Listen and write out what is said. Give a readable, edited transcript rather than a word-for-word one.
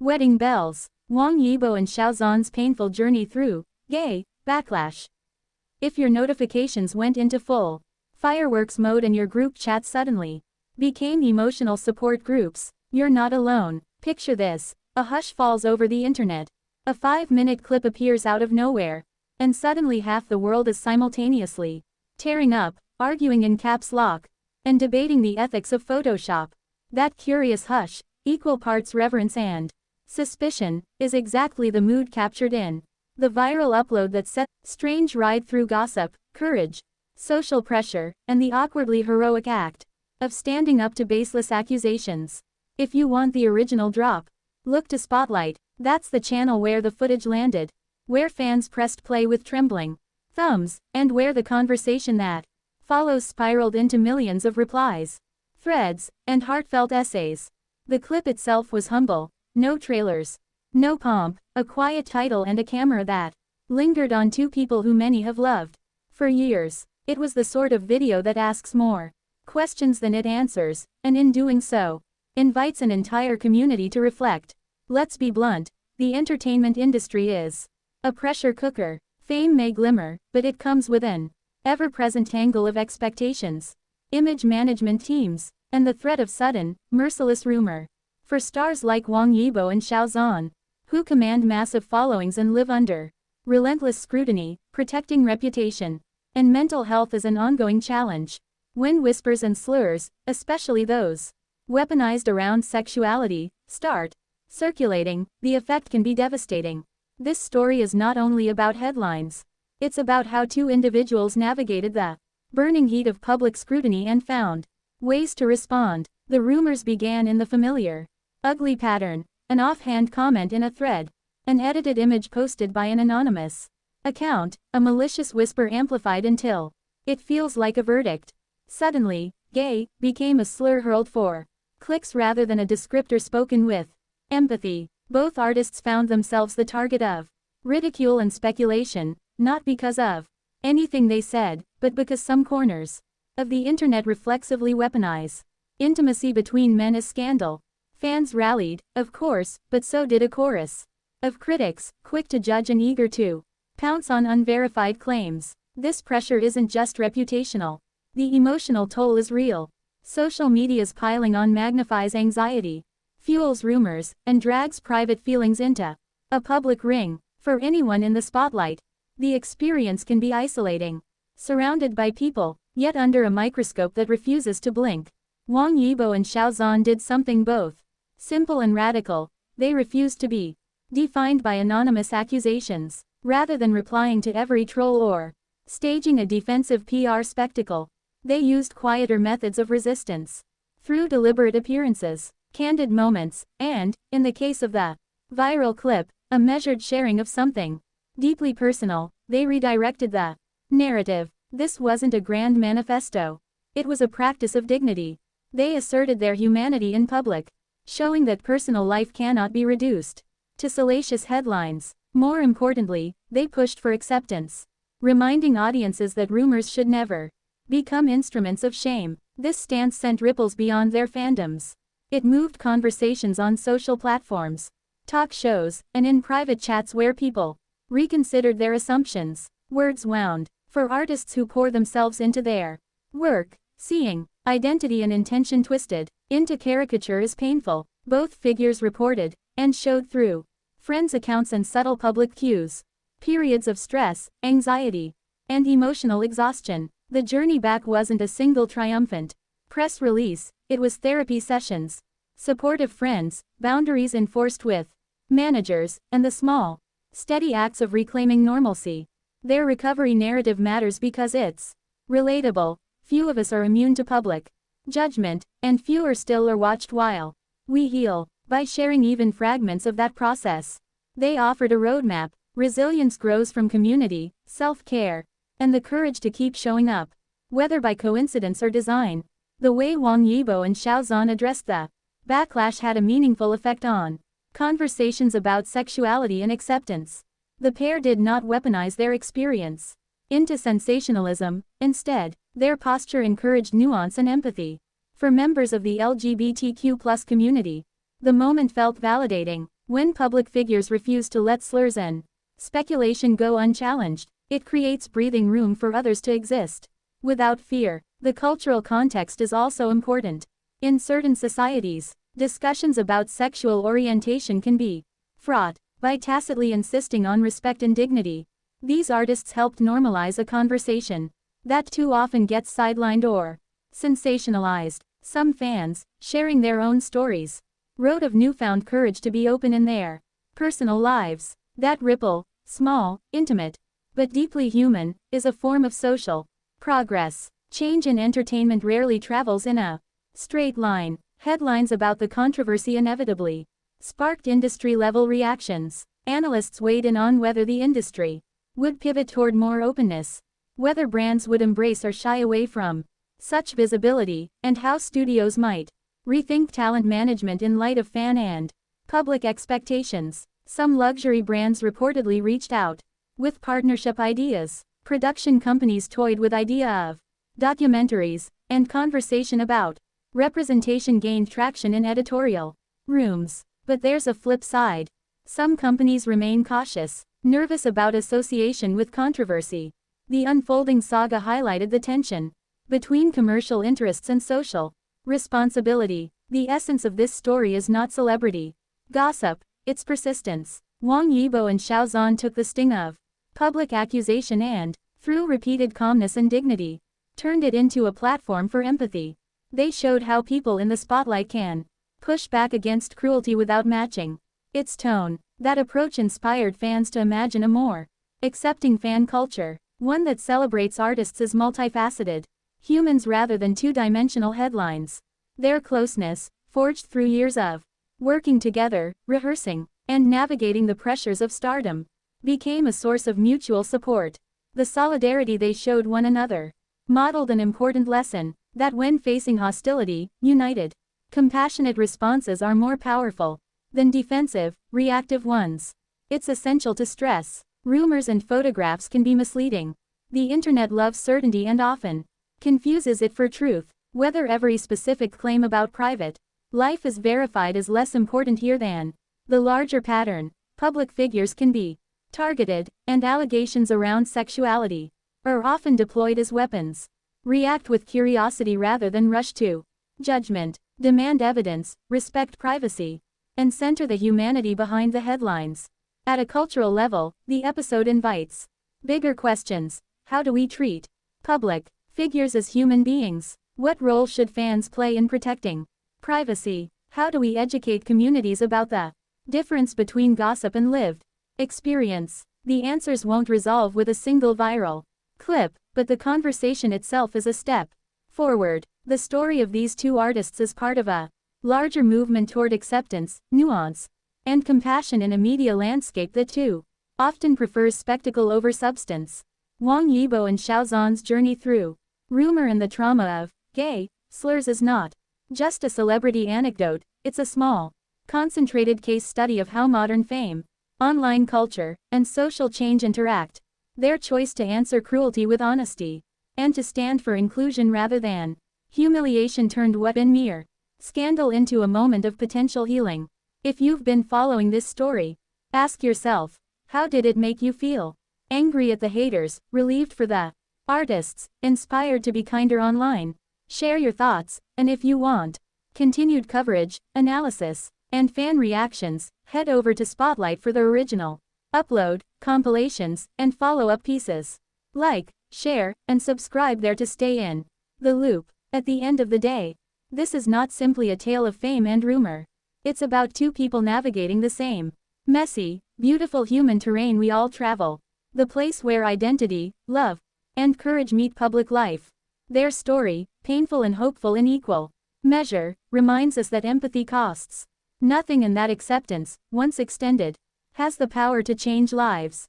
Wedding bells. Wang Yibo and Xiao Zhan's painful journey through gay backlash. If your notifications went into full fireworks mode and your group chats suddenly became emotional support groups, you're not alone. Picture this. A hush falls over the internet. A 5-minute clip appears out of nowhere. And suddenly half the world is simultaneously tearing up, arguing in caps lock, and debating the ethics of Photoshop. That curious hush, equal parts reverence and suspicion, is exactly the mood captured in the viral upload that set strange ride through gossip, courage, social pressure, and the awkwardly heroic act of standing up to baseless accusations. If you want the original drop, look to Spotlight. That's the channel where the footage landed, where fans pressed play with trembling thumbs, and where the conversation that follows spiraled into millions of replies, threads, and heartfelt essays. The clip itself was humble. No trailers, no pomp, a quiet title and a camera that lingered on two people who many have loved for years. It was the sort of video that asks more questions than it answers, and in doing so, invites an entire community to reflect. Let's be blunt, the entertainment industry is a pressure cooker. Fame may glimmer, but it comes with an ever-present tangle of expectations, image management teams, and the threat of sudden, merciless rumor. For stars like Wang Yibo and Xiao Zhan, who command massive followings and live under relentless scrutiny, protecting reputation and mental health is an ongoing challenge. When whispers and slurs, especially those weaponized around sexuality, start circulating, the effect can be devastating. This story is not only about headlines. It's about how two individuals navigated the burning heat of public scrutiny and found ways to respond. The rumors began in the familiar ugly pattern: an offhand comment in a thread, an edited image posted by an anonymous account, a malicious whisper amplified until it feels like a verdict. Suddenly, gay became a slur hurled for clicks rather than a descriptor spoken with empathy. Both artists found themselves the target of ridicule and speculation, not because of anything they said, but because some corners of the internet reflexively weaponize intimacy between men as scandal. Fans rallied, of course, but so did a chorus of critics, quick to judge and eager to pounce on unverified claims. This pressure isn't just reputational. The emotional toll is real. Social media's piling on magnifies anxiety, fuels rumors, and drags private feelings into a public ring. For anyone in the spotlight, the experience can be isolating. Surrounded by people, yet under a microscope that refuses to blink. Wang Yibo and Xiao Zhan did something both simple and radical. They refused to be defined by anonymous accusations. Rather than replying to every troll or staging a defensive PR spectacle, they used quieter methods of resistance. Through deliberate appearances, candid moments, and, in the case of the viral clip, a measured sharing of something deeply personal, they redirected the narrative. This wasn't a grand manifesto. It was a practice of dignity. They asserted their humanity in public, showing that personal life cannot be reduced to salacious headlines. More importantly, they pushed for acceptance, reminding audiences that rumors should never become instruments of shame. This stance sent ripples beyond their fandoms. It moved conversations on social platforms, talk shows, and in private chats where people reconsidered their assumptions. Words wound. For artists who pour themselves into their work, seeing identity and intention twisted into caricature is painful. Both figures reported and showed through friends' accounts and subtle public cues periods of stress, anxiety, and emotional exhaustion. The journey back wasn't a single triumphant press release, it was therapy sessions, supportive friends, boundaries enforced with managers, and the small, steady acts of reclaiming normalcy. Their recovery narrative matters because it's relatable. Few of us are immune to public judgment, and fewer still are watched while we heal. By sharing even fragments of that process, they offered a roadmap. Resilience grows from community, self-care, and the courage to keep showing up, whether by coincidence or design. The way Wang Yibo and Xiao Zhan addressed the backlash had a meaningful effect on conversations about sexuality and acceptance. The pair did not weaponize their experience into sensationalism. Instead, their posture encouraged nuance and empathy. For members of the LGBTQ+ community, the moment felt validating. When public figures refuse to let slurs and speculation go unchallenged, it creates breathing room for others to exist without fear. The cultural context is also important. In certain societies, discussions about sexual orientation can be fraught. By tacitly insisting on respect and dignity, these artists helped normalize a conversation that too often gets sidelined or sensationalized. Some fans, sharing their own stories, wrote of newfound courage to be open in their personal lives. That ripple, small, intimate, but deeply human, is a form of social progress. Change in entertainment rarely travels in a straight line. Headlines about the controversy inevitably sparked industry-level reactions. Analysts weighed in on whether the industry would pivot toward more openness, whether brands would embrace or shy away from such visibility, and how studios might rethink talent management in light of fan and public expectations. Some luxury brands reportedly reached out with partnership ideas. Production companies toyed with idea of documentaries, and conversation about representation gained traction in editorial rooms. But there's a flip side. Some companies remain cautious, nervous about association with controversy. The unfolding saga highlighted the tension between commercial interests and social responsibility. The essence of this story is not celebrity gossip, it's persistence. Wang, Yibo and Xiao Zhan took the sting of public accusation and, through repeated calmness and dignity, turned it into a platform for empathy. They showed how people in the spotlight can push back against cruelty without matching its tone. That approach inspired fans to imagine a more accepting fan culture, one that celebrates artists as multifaceted humans rather than two-dimensional headlines. Their closeness, forged through years of working together, rehearsing, and navigating the pressures of stardom, became a source of mutual support. The solidarity they showed one another modeled an important lesson, that when facing hostility, united, compassionate responses are more powerful than defensive, reactive ones. It's essential to stress. Rumors and photographs can be misleading. The internet loves certainty and often confuses it for truth. Whether every specific claim about private life is verified is less important here than the larger pattern. Public figures can be targeted, and allegations around sexuality are often deployed as weapons. React with curiosity rather than rush to judgment. Demand evidence, respect privacy, and center the humanity behind the headlines. At a cultural level, the episode invites bigger questions. How do we treat public figures as human beings? What role should fans play in protecting privacy? How do we educate communities about the difference between gossip and lived experience? The answers won't resolve with a single viral clip, but the conversation itself is a step forward. The story of these two artists is part of a larger movement toward acceptance, nuance, and compassion in a media landscape that too often prefers spectacle over substance. Wang, Yibo and Xiao Zhan's journey through rumor and the trauma of gay slurs is not just a celebrity anecdote, it's a small, concentrated case study of how modern fame, online culture, and social change interact. Their choice to answer cruelty with honesty, and to stand for inclusion rather than humiliation turned what been mere scandal into a moment of potential healing. If you've been following this story, ask yourself, how did it make you feel? Angry at the haters, relieved for the artists, inspired to be kinder online? Share your thoughts, and if you want continued coverage, analysis, and fan reactions, head over to Spotlight for the original upload, compilations, and follow-up pieces. Like, share, and subscribe there to stay in the loop. At the end of the day, this is not simply a tale of fame and rumor. It's about two people navigating the same messy, beautiful human terrain we all travel. The place where identity, love, and courage meet public life. Their story, painful and hopeful in equal measure, reminds us that empathy costs nothing and that acceptance, once extended, has the power to change lives.